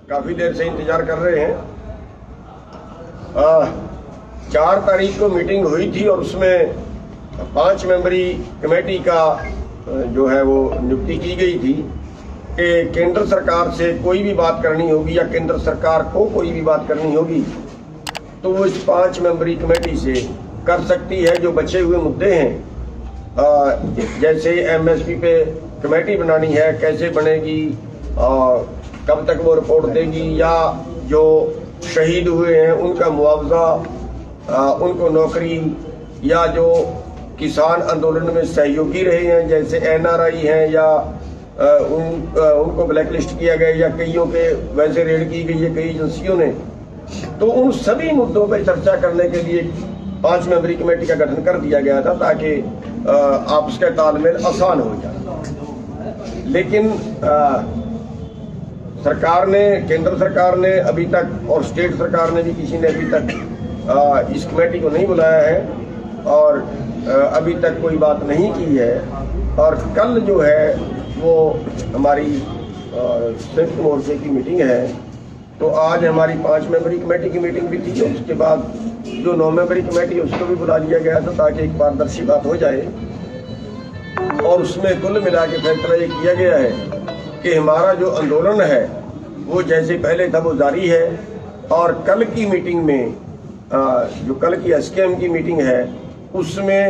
काफी देर से इंतजार कर रहे हैं। 4 तारीख को मीटिंग हुई थी और उसमें 5 मेंबरी कमेटी का जो है वो नियुक्ति की गई थी कि केंद्र सरकार से कोई भी बात करनी होगी या केंद्र सरकार को कोई भी बात करनी होगी तो वो इस 5 मेंबरी कमेटी से कर सकती है। जो बचे हुए मुद्दे हैं, जैसे एमएसपी पे कमेटी बनानी है, कैसे बनेगी, कब तक वो रिपोर्ट देगी, या जो शहीद हुए हैं उनका मुआवजा, उनको नौकरी, या जो किसान आंदोलन में सहयोगी रहे हैं जैसे एनआरआई हैं या उनको ब्लैकलिस्ट किया गया या कईयों के वैसे रेड की गई है कई एजेंसियों ने, तो उन सभी मुद्दों पर चर्चा करने के लिए 5 मेंबरी कमेटी का गठन कर दिया गया था ताकि आपस का तालमेल आसान हो जाए। लेकिन सरकार ने, केंद्र सरकार ने अभी तक और स्टेट सरकार ने भी किसी ने अभी तक इस कमेटी को नहीं बुलाया है और अभी तक कोई बात नहीं की है। और कल जो है वो हमारी संयुक्त मोर्चे की मीटिंग है, तो आज हमारी 5 मेंबरी कमेटी की मीटिंग भी थी। उसके बाद जो 9 मेंबरी कमेटी है उसको भी बुला लिया गया था ताकि एक पारदर्शी बात हो जाए। और उसमें कुल मिला के फैसला ये किया गया है कि हमारा जो आंदोलन है वो जैसे पहले था वो जारी है। और कल की मीटिंग में, जो कल की एसकेएम की मीटिंग है, उसमें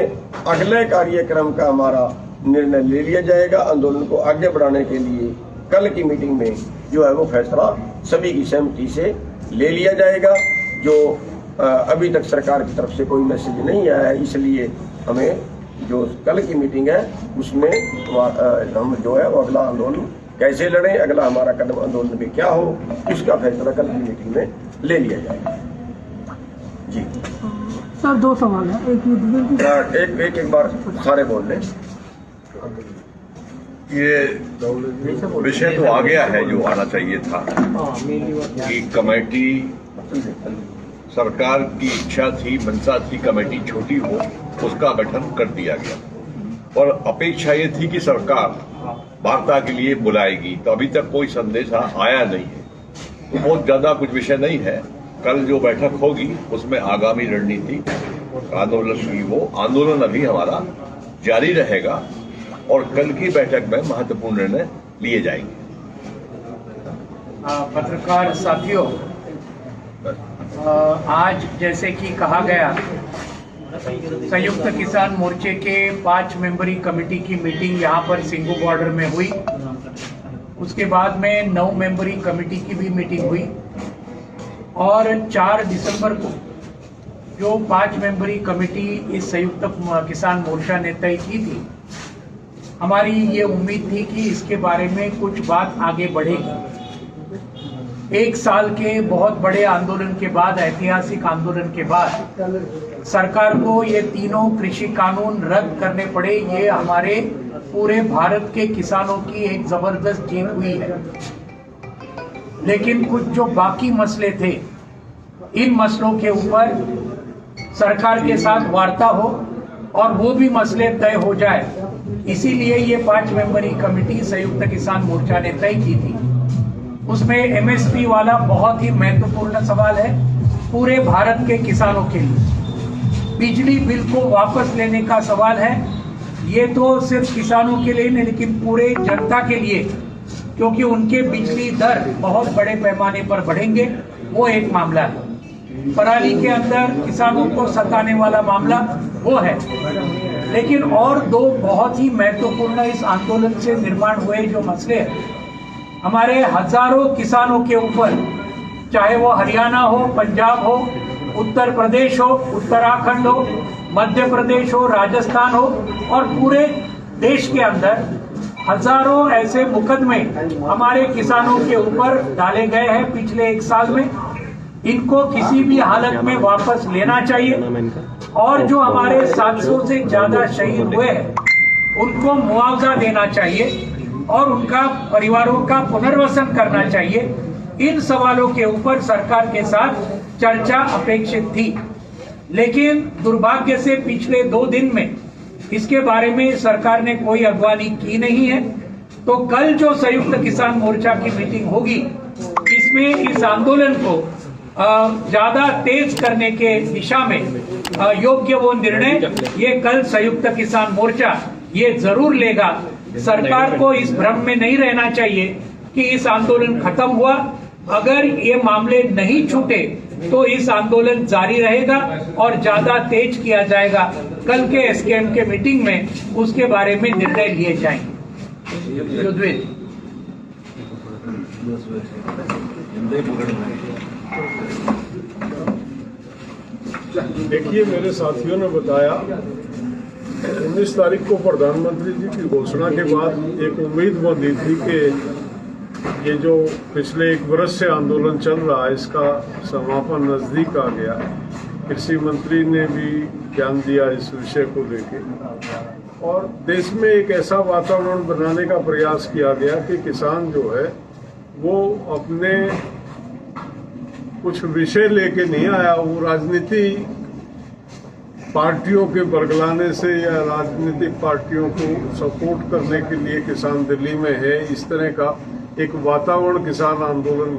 अगले कार्यक्रम का हमारा निर्णय ले लिया जाएगा। आंदोलन को आगे बढ़ाने के लिए कल की मीटिंग में जो है वो फैसला सभी की सहमति से ले लिया जाएगा। जो अभी तक सरकार की तरफ से कोई मैसेज नहीं आया है, इसलिए हमें जो कल की मीटिंग है उसमें हम जो है वो अगला आंदोलन कैसे लड़ें, अगला हमारा कदम आंदोलन में क्या हो, इसका फैसला कल की मीटिंग में ले लिया जाएगा। जी सर, 2 सवाल है। एक बार सारे बोल लें। ये विषय तो आ गया है जो आना चाहिए था कि कमेटी, सरकार की इच्छा थी, मंशा थी कमेटी छोटी हो, उसका गठन कर दिया गया और अपेक्षा ये थी कि सरकार वार्ता के लिए बुलाएगी। तो अभी तक कोई संदेश आया नहीं है, तो बहुत ज्यादा कुछ विषय नहीं है। कल जो बैठक होगी उसमें आगामी रणनीति आंदोलन की, वो आंदोलन अभी हमारा जारी रहेगा और कल की बैठक में महत्वपूर्ण निर्णय लिए जाएंगे। पत्रकार साथियों, आज जैसे कि कहा गया, संयुक्त किसान मोर्चे के 5 मेंबरी कमेटी की मीटिंग यहाँ पर सिंघू बॉर्डर में हुई। उसके बाद में 9 मेंबरी कमेटी की भी मीटिंग हुई और 4 दिसंबर को जो 5 मेंबरी कमेटी इस संयुक्त किसान मोर्चा ने तय की थी, हमारी ये उम्मीद थी कि इसके बारे में कुछ बात आगे बढ़ेगी। 1 साल के बहुत बड़े आंदोलन के बाद, ऐतिहासिक आंदोलन के बाद सरकार को ये तीनों कृषि कानून रद्द करने पड़े। ये हमारे पूरे भारत के किसानों की एक जबरदस्त जीत हुई है। लेकिन कुछ जो बाकी मसले थे, इन मसलों के ऊपर सरकार के साथ वार्ता हो और वो भी मसले तय हो जाए, इसीलिए ये 5 मेंबरी कमेटी संयुक्त किसान मोर्चा ने तय की थी। उसमें एमएसपी वाला बहुत ही महत्वपूर्ण सवाल है पूरे भारत के किसानों के लिए। बिजली बिल को वापस लेने का सवाल है। ये तो सिर्फ किसानों के लिए नहीं, लेकिन पूरे जनता के लिए, क्योंकि उनके बिजली दर बहुत बड़े पैमाने पर बढ़ेंगे, वो एक मामला है। पराली के अंदर किसानों को सताने वाला मामला वो है। लेकिन और 2 बहुत ही महत्वपूर्ण इस आंदोलन से निर्माण हुए जो मसले हैं, हमारे हजारों किसानों के ऊपर, चाहे वो हरियाणा हो, पंजाब हो, उत्तर प्रदेश हो, उत्तराखंड हो, मध्य प्रदेश हो, राजस्थान हो, और पूरे देश के अंदर हजारों ऐसे मुकदमे हमारे किसानों के ऊपर डाले गए हैं पिछले 1 साल में। इनको किसी भी हालत में वापस लेना चाहिए और जो हमारे 700 से ज्यादा शहीद हुए हैं उनको मुआवजा देना चाहिए और उनका परिवारों का पुनर्वसन करना चाहिए। इन सवालों के ऊपर सरकार के साथ चर्चा अपेक्षित थी, लेकिन दुर्भाग्य से पिछले 2 दिन में इसके बारे में सरकार ने कोई अगवानी की नहीं है। तो कल जो संयुक्त किसान मोर्चा की मीटिंग होगी, इसमें जिसमें इस आंदोलन को ज्यादा तेज करने के दिशा में योग्य वो निर्णय ये कल संयुक्त किसान मोर्चा ये जरूर लेगा। सरकार को इस भ्रम में नहीं रहना चाहिए कि इस आंदोलन खत्म हुआ। अगर ये मामले नहीं छूटे तो इस आंदोलन जारी रहेगा और ज्यादा तेज किया जाएगा। कल के एसकेएम के मीटिंग में उसके बारे में निर्णय लिए जाएंगे। युद्धवीर देखिए, मेरे साथियों ने बताया 19 तारीख को प्रधानमंत्री जी की घोषणा के बाद एक उम्मीद बंधी थी कि ये जो पिछले 1 वर्ष से आंदोलन चल रहा है इसका समापन नजदीक आ गया। कृषि मंत्री ने भी ज्ञान दिया इस विषय को लेके और देश में एक ऐसा वातावरण बनाने का प्रयास किया गया कि किसान जो है वो अपने कुछ विषय लेके नहीं आया, वो राजनीति पार्टियों के बरगलाने से या राजनीतिक पार्टियों को सपोर्ट करने के लिए किसान दिल्ली में है, इस तरह का एक वातावरण किसान आंदोलन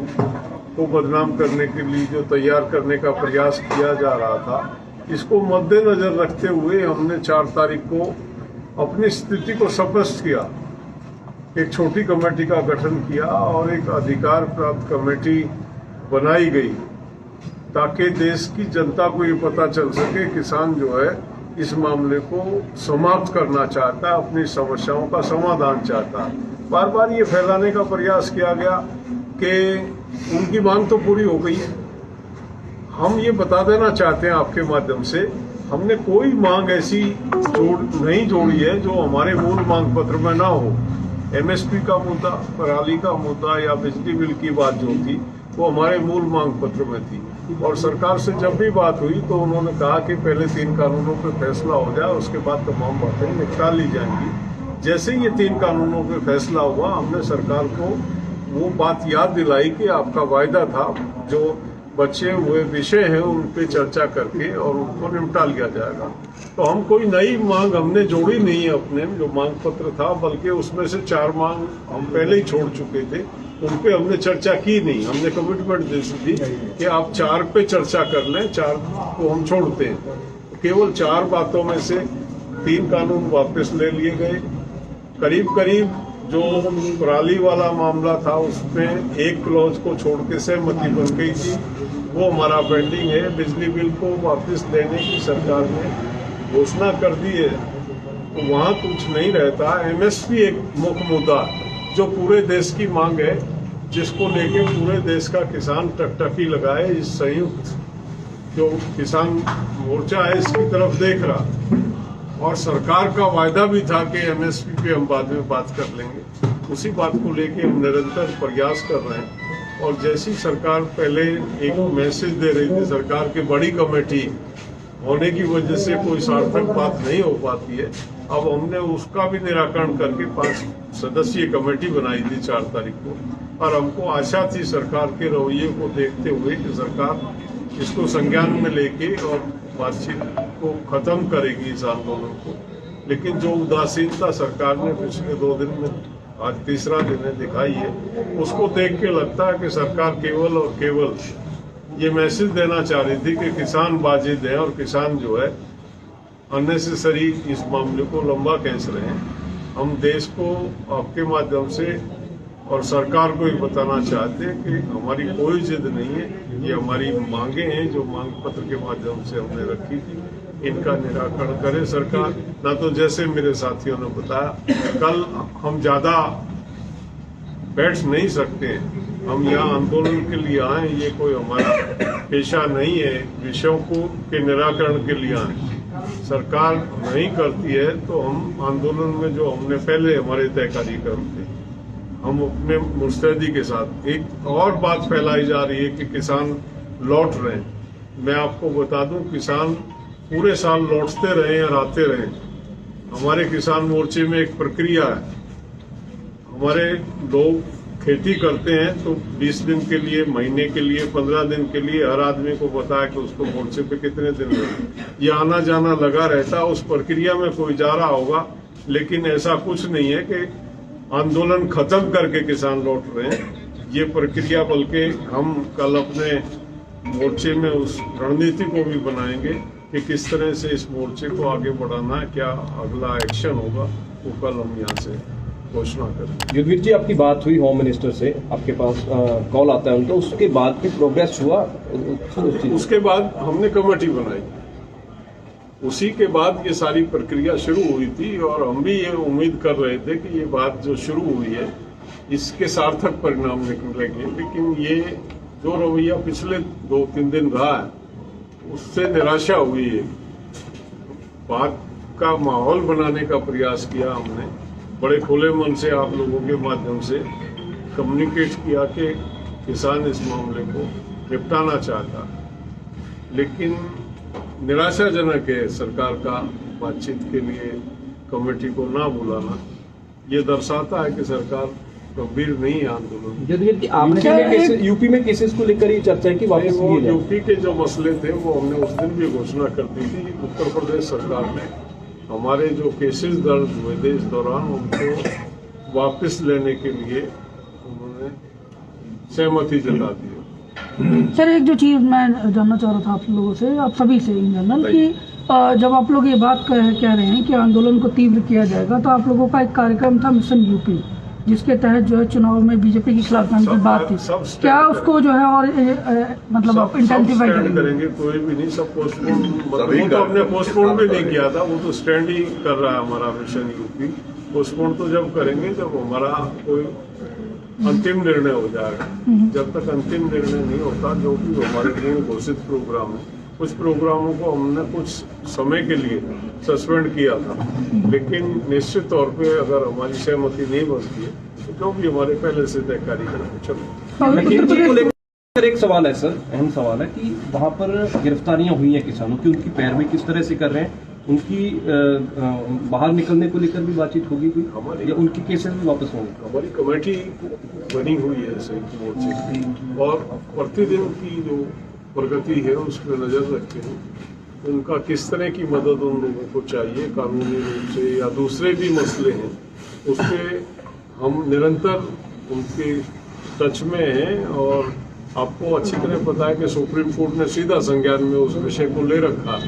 को बदनाम करने के लिए जो तैयार करने का प्रयास किया जा रहा था, इसको मद्देनजर रखते हुए हमने 4 तारीख को अपनी स्थिति को स्पष्ट किया। एक छोटी कमेटी का गठन किया और एक अधिकार प्राप्त कमेटी बनाई गई ताकि देश की जनता को ये पता चल सके किसान जो है इस मामले को समाप्त करना चाहता है, अपनी समस्याओं का समाधान चाहता है। बार बार ये फैलाने का प्रयास किया गया कि उनकी मांग तो पूरी हो गई है। हम ये बता देना चाहते हैं आपके माध्यम से, हमने कोई मांग ऐसी नहीं जोड़ी है जो हमारे मूल मांग पत्र में ना हो। एमएसपी का मुद्दा, पराली का मुद्दा या बिजली बिल की बात जो थी वो हमारे मूल मांग पत्र में थी और सरकार से जब भी बात हुई तो उन्होंने कहा कि पहले 3 कानूनों पे फैसला हो जाए, उसके बाद तमाम बातें निपटा ली जाएंगी। जैसे ही ये 3 कानूनों पे फैसला हुआ, हमने सरकार को वो बात याद दिलाई कि आपका वायदा था जो बचे हुए विषय हैं उन पे चर्चा करके और उनको निपटा लिया जाएगा। तो हम कोई नई मांग हमने जोड़ी नहीं है अपने जो मांग पत्र था, बल्कि उसमें से 4 मांग हम पहले ही छोड़ चुके थे, उन पे हमने चर्चा की नहीं। हमने कमिटमेंट दी थी कि आप 4 पे चर्चा कर लें, 4 को हम छोड़ते हैं। केवल 4 बातों में से 3 कानून वापस ले लिए गए। करीब करीब जो पराली वाला मामला था उसमें एक क्लॉज को छोड़ के सहमति बन गई थी, वो हमारा पेंडिंग है। बिजली बिल को वापस देने की सरकार ने घोषणा कर दी है, तो वहाँ कुछ नहीं रहता। एमएसपी एक मुख्य मुद्दा जो पूरे देश की मांग है, जिसको लेके पूरे देश का किसान टकटकी लगाए। इस संयुक्त जो किसान मोर्चा है इसकी तरफ देख रहा और सरकार का वायदा भी था कि एमएसपी पे हम बाद में बात कर लेंगे। उसी बात को लेके हम निरंतर प्रयास कर रहे हैं और जैसी सरकार पहले एक मैसेज दे रही थी, सरकार की बड़ी कमेटी होने की वजह से कोई सार्थक बात नहीं हो पाती है। अब हमने उसका भी निराकरण करके 5 सदस्यीय कमेटी बनाई थी 4 तारीख को और हमको आशा थी सरकार के रवैये को देखते हुए कि सरकार इसको संज्ञान में लेके और बातचीत को खत्म करेगी इस आंदोलन को। लेकिन जो उदासीनता सरकार ने पिछले 2 दिन में, आज तीसरा दिन है, दिखाई है, उसको देख के लगता है कि सरकार केवल और केवल ये मैसेज देना चाह रही थी कि किसान बाजिद है और किसान जो है अननेसेसरी इस मामले को लंबा खींच रहे हैं। हम देश को आपके माध्यम से और सरकार को ही बताना चाहते हैं कि हमारी कोई जिद नहीं है, ये हमारी मांगे हैं जो मांग पत्र के माध्यम से हमने रखी थी, इनका निराकरण करे सरकार। ना तो जैसे मेरे साथियों ने बताया, कल हम ज्यादा बैठ नहीं सकते हैं, हम यहाँ आंदोलन के लिए आए, ये कोई हमारा पेशा नहीं है विषयों को के निराकरण के लिए आए। सरकार नहीं करती है तो हम आंदोलन में जो हमने पहले हमारे तय कार्यक्रम थे, हम अपने मुस्तैदी के साथ। एक और बात फैलाई जा रही है कि किसान लौट रहे हैं। मैं आपको बता दूं, किसान पूरे साल लौटते रहे और आते रहे। हमारे किसान मोर्चे में एक प्रक्रिया है, हमारे लोग खेती करते हैं तो 20 दिन के लिए, महीने के लिए, 15 दिन के लिए हर आदमी को बताया कि उसको मोर्चे पे कितने दिन लगे। ये आना जाना लगा रहता, उस प्रक्रिया में कोई जा रहा होगा, लेकिन ऐसा कुछ नहीं है कि आंदोलन खत्म करके किसान लौट रहे हैं। ये प्रक्रिया, बल्कि हम कल अपने मोर्चे में उस रणनीति को भी बनाएंगे कि किस तरह से इस मोर्चे को आगे बढ़ाना है, क्या अगला एक्शन होगा, वो कल हम यहाँ से घोषणा करेंगे। युद्धवीर जी, आपकी बात हुई होम मिनिस्टर से, आपके पास कॉल आता है उनका, उसके बाद भी प्रोग्रेस हुआ? उसके बाद हमने कमेटी बनाई, उसी के बाद ये सारी प्रक्रिया शुरू हुई थी और हम भी ये उम्मीद कर रहे थे कि ये बात जो शुरू हुई है इसके सार्थक परिणाम निकलेंगे, लेकिन ये जो रवैया पिछले 2-3 दिन रहा है उससे निराशा हुई है। बात का माहौल बनाने का प्रयास किया हमने, बड़े खुले मन से आप लोगों के माध्यम से कम्युनिकेट किया कि किसान इस मामले को निपटाना चाहता, लेकिन निराशाजनक है सरकार का बातचीत के लिए कमेटी को ना बुलाना। ये दर्शाता है कि सरकार गंभीर नहीं है आंदोलन। युद्धवीर जी, आपने यूपी में केसेस को लेकर ही चर्चा की वापस वो यूपी के जो मसले थे वो हमने उस दिन भी घोषणा कर दी थी। उत्तर प्रदेश सरकार ने हमारे जो केसेस दर्ज हुए थे इस दौरान उनको वापस लेने के लिए उन्होंने सहमति जता दी। सर, एक जो चीज़ मैं जानना चाह रहा था आप लोगों से, आप सभी से इन जनरल, कि जब आप लोग ये बात कह रहे हैं कि आंदोलन को तीव्र किया जाएगा, तो आप लोगों का एक कार्यक्रम था मिशन यूपी, जिसके तहत जो है चुनाव में बीजेपी के खिलाफ जाने की बात थी, क्या उसको जो है और मतलब आप इंटेंसिफाई करेंगे? कोई भी नहीं, सब पोस्टपोन, वो तो हमने पोस्टपोन भी नहीं किया था, वो तो स्टैंड ही कर रहा है हमारा मिशन यूपी। पोस्टपोन तो जब करेंगे जब हमारा कोई अंतिम निर्णय हो जाएगा। जब तक अंतिम निर्णय नहीं होता, जो भी हमारे लिए घोषित प्रोग्राम है, कुछ प्रोग्रामों को हमने कुछ समय के लिए सस्पेंड किया था, लेकिन निश्चित तौर पे अगर हमारी सहमति नहीं बनती है तो जो भी हमारे पहले से तय कार्यक्रम चलो। एक सवाल है सर, अहम सवाल है कि वहाँ पर गिरफ्तारियां हुई हैं किसानों की, उनकी पैरवी किस तरह से कर रहे हैं, उनकी बाहर निकलने को लेकर भी बातचीत होगी कोई, या उनकी केसेस भी वापस होंगे? हमारी कमेटी बनी हुई है संयुक्त मोर्चे की, और प्रतिदिन की जो प्रगति है उस पर नजर रखते हैं। उनका किस तरह की मदद उन लोगों को चाहिए कानूनी रूप से या दूसरे भी मसले हैं, उस पर हम निरंतर उनके टच में हैं। और आपको अच्छी तरह पता है कि सुप्रीम कोर्ट ने सीधा संज्ञान में उस विषय को ले रखा।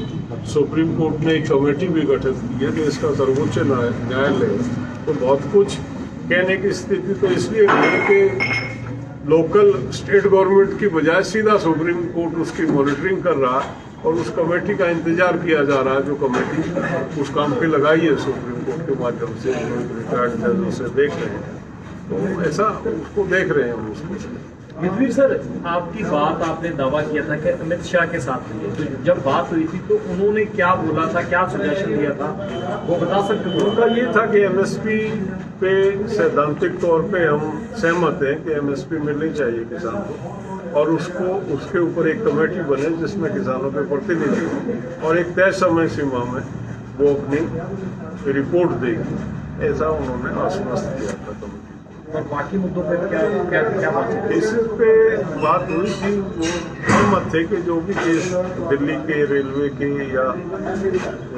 सुप्रीम कोर्ट ने एक कमेटी भी गठित की है, देश का सर्वोच्च न्यायालय। तो बहुत कुछ कहने की स्थिति तो इसलिए है कि लोकल स्टेट गवर्नमेंट की बजाय सीधा सुप्रीम कोर्ट उसकी मॉनिटरिंग कर रहा है और उस कमेटी का इंतजार किया जा रहा है, जो कमेटी उस काम पे लगाई है सुप्रीम कोर्ट के माध्यम से, रिटायर्ड जज उसे देख रहे हैं। तो ऐसा उसको देख रहे हैं हम उसको। युद्धवीर सर, आपकी बात, आपने दावा किया था कि अमित शाह के साथ हुई है, तो जब बात हुई थी तो उन्होंने क्या बोला था, क्या सजेशन दिया था, वो बता सकते हैं? उनका ये था कि एमएसपी पे सैद्धांतिक तौर पे हम सहमत हैं कि एमएसपी मिलनी चाहिए किसान को, और उसके ऊपर एक कमेटी बने जिसमें किसानों के प्रतिनिधि हों और एक तय समय सीमा में वो अपनी रिपोर्ट देगी। ऐसा उन्होंने आश्वस्त किया था कमेटी। और बाकी मुद्दों पर क्या बात? इस पे बात हुई थी, वो सहमत थे कि जो भी केस दिल्ली के, रेलवे के या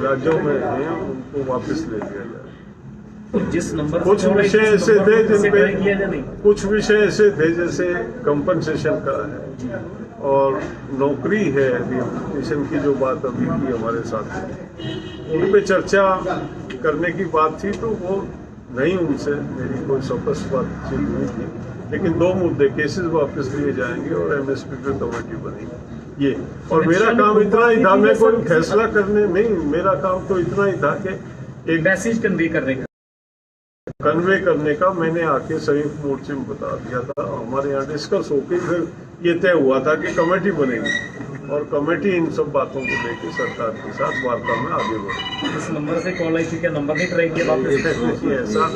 राज्यों में हैं उनको वापस ले लिया जाए। जिस नंबर कुछ विषय ऐसे थे जिनपे कुछ विषय ऐसे थे जैसे कंपनसेशन का है और नौकरी है, एजुकेशन की जो बात अभी की हमारे साथ है, उन पे चर्चा करने की बात थी। तो वो नहीं, उनसे मेरी कोई स्पष्ट बातचीत नहीं थी, लेकिन 2 मुद्दे, केसेस वापस लिए जाएंगे और एमएसपी पे कमेटी बनेगी, ये। और मेरा काम इतना ही था, मैं कोई फैसला करने नहीं, मेरा काम तो इतना ही था कि एक मैसेज कन्वे करने का मैंने आके संयुक्त मोर्चे में बता दिया था। हमारे यहाँ डिस्कस होकर फिर ये तय हुआ था कि कमेटी बनेगी और कमेटी इन सब बातों को लेकर सरकार के साथ वार्ता में आगे बढ़ेगी। इस नंबर से कॉल आई थी, क्या नंबर नहीं ट्राई किया वापस? ऐसा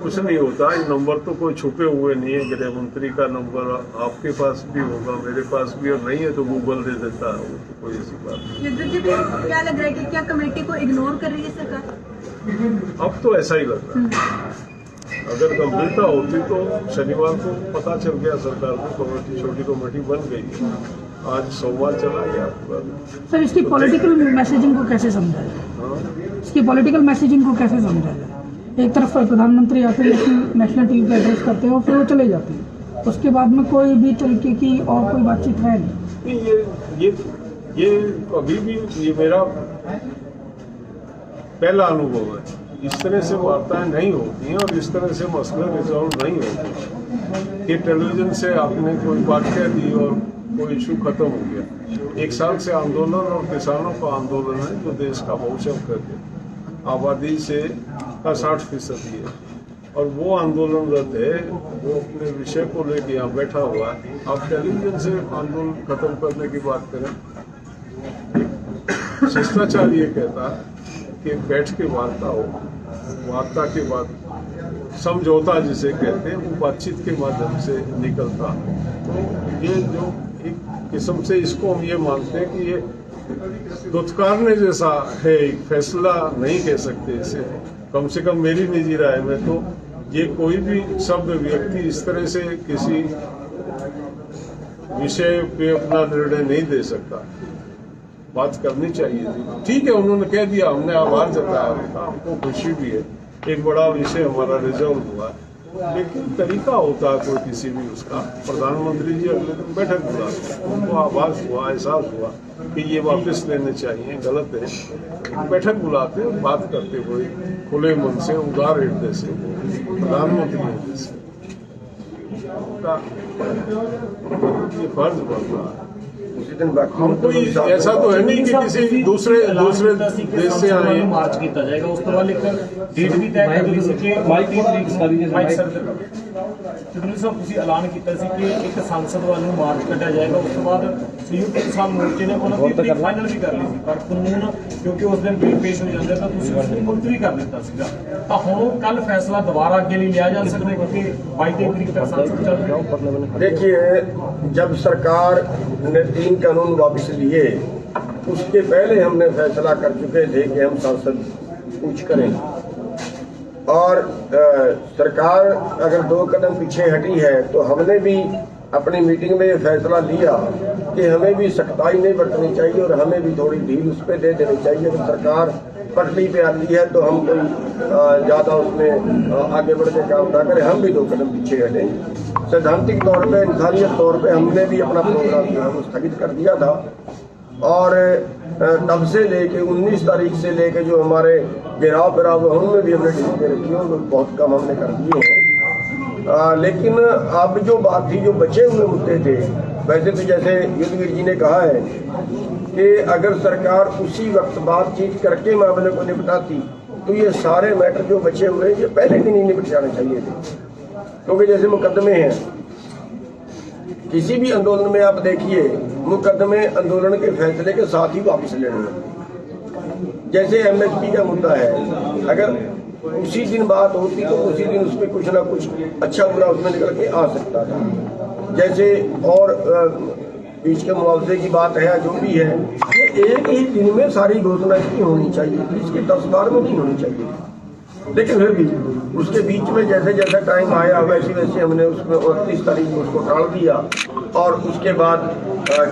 कुछ नहीं होता, ये नंबर तो कोई छुपे हुए नहीं है। गृह मंत्री का नंबर आपके पास भी होगा, मेरे पास भी, और नहीं है तो गूगल दे देता है, वो तो कोई ऐसी बात नहीं। क्या लग रहा है कि क्या कमेटी को इग्नोर कर रही है सरकार? अब तो ऐसा ही लग रहा है। अगर गंभीरता होती तो शनिवार को पता चल गया सरकार को, कमेटी, छोटी कमेटी बन गई। आज सोमवार चला गया पूरा। सर, इसकी पॉलिटिकल मैसेजिंग को कैसे समझा जाए? इसकी पॉलिटिकल मैसेजिंग को कैसे समझा जाए? एक तरफ प्रधानमंत्री आते हैं, नेशनल टीवी पे एड्रेस करते हैं और फिर वो चले जाते हैं। उसके बाद में कोई भी तरीके की और कोई बातचीत है नहीं? ये अभी भी ये मेरा पहला अनुभव है। इस तरह से वार्ताएं नहीं होती हैं और इस तरह से मसले रिजॉल्व नहीं होते। ये टेलीविजन से आपने कोई बात कह दी और कोई इशू खत्म हो गया। 1 साल से आंदोलन और किसानों का आंदोलन है जो देश का भविष्य करके आबादी से का 60% है और वो आंदोलनरत है, वो अपने विषय को लेकर यहाँ बैठा हुआ है। आप टेलीविजन से आंदोलन खत्म करने की बात करें। शिष्टाचार ये कहता है कि बैठ के वार्ता हो, वार्ता के बाद समझौता जिसे कहते हैं वो बातचीत के माध्यम से निकलता है। तो ये जो एक किस्म से इसको हम ये मानते हैं कि ये दुत्कारने जैसा है, एक फैसला नहीं कह सकते इसे, कम से कम मेरी निजी राय में। तो ये कोई भी शब्द व्यक्ति इस तरह से किसी विषय पे अपना निर्णय नहीं दे सकता। बात करनी चाहिए थी, ठीक है, उन्होंने कह दिया, हमने आभार जताया उनका, हमको खुशी भी है, एक बड़ा विषय हमारा रिजॉल्व हुआ। लेकिन तरीका होता है कोई किसी भी उसका। प्रधानमंत्री जी अगले दिन बैठक बुलाते हैं, उनको आभास हुआ, एहसास हुआ कि ये वापस लेने चाहिए, गलत है, बैठक बुलाते हैं, बात करते हुए खुले मन से, उदार हृदय से, प्रधानमंत्री हृदय से, ये फर्ज बनता है। उसी दिन बाकी हम कोई ऐसा तो है नहीं कि किसी दूसरे देश से आए। मार्च किया जाएगा, उस तो वाले डेट भी तय कर ली सी कि 22 साहब ਤੁਸੀਂ ਐਲਾਨ ਕੀਤਾ ਸੀ ਕਿ ਇੱਕ ਸੰਸਦ ਵੱਲ ਨੂੰ ਮਾਰਚ ਕੱਢਿਆ ਜਾਏਗਾ। ਉਸ ਤੋਂ ਬਾਅਦ ਸੰਯੁਕਤ ਕਿਸਾਨ ਮੋਰਚੇ ਨੇ ਉਹਨਾਂ ਦੀ ਤਰੀਕ ਫਾਈਨਲ ਵੀ ਕਰ ਲਈ ਸੀ, ਪਰ ਕਾਨੂੰਨ ਕਿਉਂਕਿ ਉਸ ਦਿਨ ਬਿੱਲ ਪੇਸ਼ ਹੋ ਜਾਂਦੇ ਤਾਂ ਤੁਸੀਂ ਉਸ ਨੂੰ ਮੁਲਤਵੀ ਕਰ ਦਿੱਤਾ ਸੀਗਾ। ਤਾਂ ਹੁਣ ਕੱਲ ਫੈਸਲਾ ਦੁਬਾਰਾ ਅੱਗੇ ਨਹੀਂ ਲਿਆ ਜਾ ਸਕਦਾ ਕਿਉਂਕਿ 22 ਤਰੀਕ तक संसद चल रही है। देखिए, जब सरकार ने 3 कानून वापस लिए, उसके पहले हमने फैसला कर चुके थे कि हम संसद पूछ करेंगे और सरकार अगर 2 कदम पीछे हटी है तो हमने भी अपनी मीटिंग में ये फैसला लिया कि हमें भी सख्ताई नहीं बरतनी चाहिए और हमें भी थोड़ी ढील उस पर दे देनी चाहिए। अगर सरकार पटरी पे आती है तो हम कोई ज़्यादा उसमें आगे बढ़ के काम ना करें, हम भी 2 कदम पीछे हटें। सैद्धांतिक तौर पे, इंसानियत तौर पे हमने भी अपना प्रोग्राम जो है वो स्थगित कर दिया था और तब से लेके 19 तारीख से लेके जो हमारे गिराव फिराव उनमें भी हमने ढील दे रखी है, बहुत कम हमने कर दिए हैं। लेकिन अब जो बात थी, जो बचे हुए मुद्दे थे, वैसे तो जैसे युद्धवीर जी ने कहा है कि अगर सरकार उसी वक्त बातचीत करके मामले को निपटाती तो ये सारे मैटर जो बचे हुए ये पहले दिन ही निपट जाने चाहिए थे। क्योंकि जैसे मुकदमे हैं, किसी भी आंदोलन में आप देखिए, मुकदमे आंदोलन के फैसले के साथ ही वापस लेने लगते। जैसे MSP का मुद्दा है, अगर उसी दिन बात होती तो उसी दिन उसमें कुछ ना कुछ अच्छा बुरा उसमें निकल के आ सकता था। जैसे और बीच के मुआवजे की बात है, जो भी है, ये एक ही दिन में सारी घोषणा की होनी चाहिए, इसके 10 बार में नहीं होनी चाहिए। लेकिन फिर भी उसके बीच में जैसे जैसा टाइम आया वैसे वैसे हमने उसमें 29 तारीख को उसको टाल दिया और उसके बाद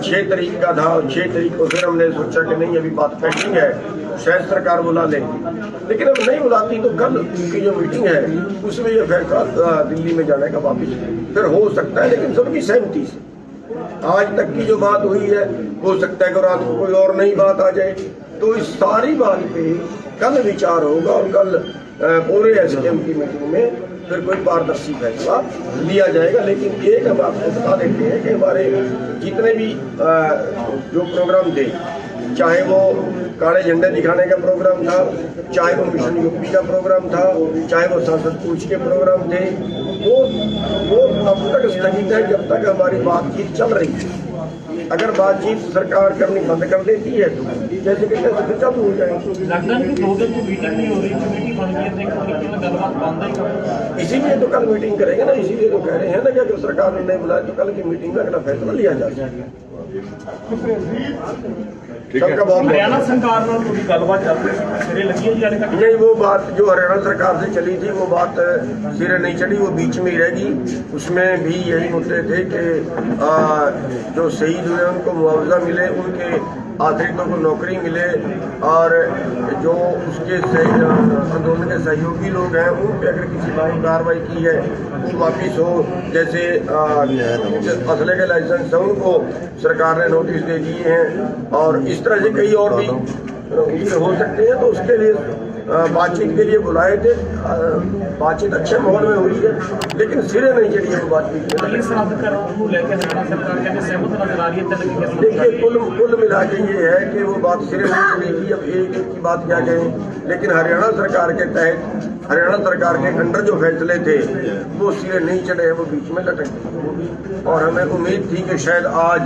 6 तारीख का था। 6 तारीख को फिर हमने सोचा कि नहीं, अभी बात पेंडिंग है, शायद सरकार बुला लेगी। लेकिन अब नहीं बुलाती तो कल की जो मीटिंग है उसमें यह फैसला दिल्ली में जाने का वापिस फिर हो सकता है, लेकिन सबकी सहमति से। आज तक की जो बात हुई है, हो सकता है कि रात को कोई और नई बात आ जाए, तो इस सारी बात पे कल विचार होगा और कल पूरे SDM की मीटिंग में फिर कोई पारदर्शी फैसला लिया जाएगा। लेकिन एक हम आपको बता देते हैं कि हमारे जितने भी जो प्रोग्राम थे, चाहे वो काले झंडे दिखाने का प्रोग्राम था, चाहे वो मिशन यूपी का प्रोग्राम था, चाहे वो संसद पूछ के प्रोग्राम थे, वो अब तक स्थगित है जब तक हमारी बातचीत चल रही है। अगर बातचीत सरकार करनी बंद कर देती है तो जैसे कि फिर चालू हो जाएगी। लगता है कि 2 दिन की मीटिंग नहीं हो रही, कमेटी बन गई है, गलबात बंद है। इसीलिए तो कल मीटिंग करेंगे ना, इसीलिए तो कह रहे हैं ना कि अगर सरकार ने नहीं बुलाया तो कल की मीटिंग में अगला फैसला लिया जाएगा। सबका बहुत हरियाणा सरकार ਨਾਲ ਕੋਈ ਗੱਲਬਾत चल रही है, सिरे लगी है जाने तक नहीं। वो बात जो हरियाणा सरकार से चली थी वो बात सिरे नहीं चढ़ी, वो बीच में ही रहेगी। उसमें भी यही मुद्दे थे कि जो शहीद हुए उनको मुआवजा मिले, उनके आश्रितों को नौकरी मिले और जो उसके आंदोलन के सहयोगी लोग हैं उन पे अगर किसी बात कार्रवाई की है वो वापिस हो, जैसे असले के लाइसेंस है उनको सरकार ने नोटिस दे दिए हैं, और इस तरह से कई और भी उसमें हो सकते हैं। तो उसके लिए बातचीत के लिए बुलाए थे, बातचीत अच्छे माहौल में हुई है, लेकिन सिरे नहीं चढ़ी है वो बातचीत में। देखिए कुल मिला के ये है कि वो बात सिरे नहीं चढ़ेगी। अब एक की बात क्या कहें, लेकिन हरियाणा सरकार के तहत, हरियाणा सरकार के अंडर जो फैसले थे वो सिरे नहीं चढ़े हैं, वो बीच में लटक गए। और हमें उम्मीद थी कि शायद आज